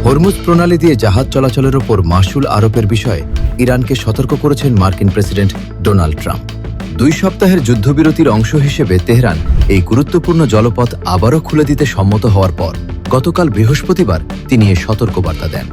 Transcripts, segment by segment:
Hormuz প্রণালী দিয়ে জাহাজ চলাচলের ওপর মাশুল আরোপের বিষয়ে ইরানকে সতর্ক করেছেন মার্কিন প্রেসিডেন্ট ডোনাল্ড ট্রাম্প। 2 সপ্তাহের যুদ্ধবিরতির অংশ হিসেবে তেহরান এই গুরুত্বপূর্ণ জলপথ আবারও খুলে দিতে সম্মত হওয়ার পর গতকাল বৃহস্পতিবার তিনি এ সতর্কবার্তা দেন।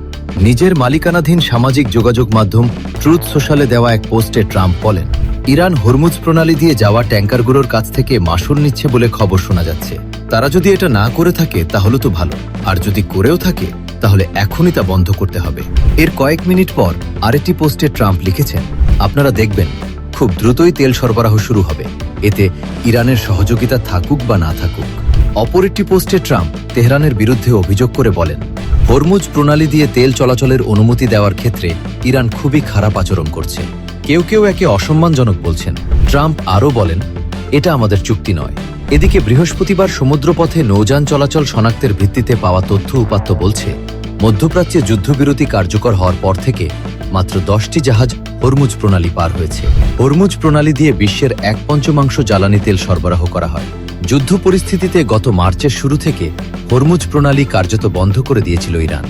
নিজের মালিকানাধীন সামাজিক যোগাযোগ মাধ্যম ট্রুথ সোশ্যালে দেওয়া এক পোস্টে ট্রাম্প বলেন, ইরান হরমুজ প্রণালী দিয়ে যাওয়া ট্যাঙ্কারগুলোর কাছ থেকে মাশুল নিচ্ছে বলে খবর শোনা যাচ্ছে। তারা যদি এটা না করে থাকে তাহলে তো ভালো, আর যদি করেও থাকে তাহলে এখনই তা বন্ধ করতে হবে। এর কয়েক মিনিট পর আরেকটি পোস্টে ট্রাম্প লিখেছেন, আপনারা দেখবেন খুব দ্রুতই তেল সরবরাহ শুরু হবে, এতে ইরানের সহযোগিতা থাকুক বা না থাকুক। অপর একটি পোস্টে ট্রাম্প তেহরানের বিরুদ্ধে অভিযোগ করে বলেন, হরমুজ প্রণালী দিয়ে তেল চলাচলের অনুমতি দেওয়ার ক্ষেত্রে ইরান খুবই খারাপ আচরণ করছে। কেউ কেউ একে অসম্মানজনক বলছেন। ট্রাম্প আরও বলেন, এটা আমাদের চুক্তি নয়। এদিকে বৃহস্পতিবার সমুদ্রপথে নৌযান চলাচল শনাক্তের ভিত্তিতে পাওয়া তথ্য উপাত্ত বলছে, মধ্যপ্রাচ্যে যুদ্ধবিরতি কার্যকর হওয়ার পর থেকে মাত্র 10টি জাহাজ হরমুজ প্রণালী পার হয়েছে। হরমুজ প্রণালী দিয়ে বিশ্বের 1/5 জ্বালানি তেল সরবরাহ করা হয়। যুদ্ধ পরিস্থিতিতে গত মার্চের শুরু থেকে হরমুজ প্রণালী কার্যত বন্ধ করে দিয়েছিল ইরান।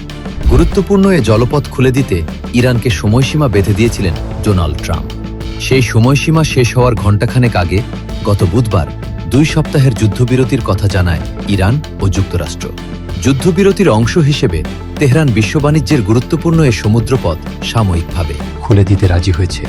গুরুত্বপূর্ণ এ জলপথ খুলে দিতে ইরানকে সময়সীমা বেঁধে দিয়েছিলেন ডোনাল্ড ট্রাম্প। সেই সময়সীমা শেষ হওয়ার ঘণ্টাখানেক আগে গত বুধবার 2 সপ্তাহের যুদ্ধবিরতির কথা জানায় ইরান ও যুক্তরাষ্ট্র। যুদ্ধবিরতির অংশ হিসেবে তেহরান বিশ্ব বাণিজ্যের গুরুত্বপূর্ণ এ সমুদ্রপথ সাময়িকভাবে খুলে দিতে রাজি হয়েছে।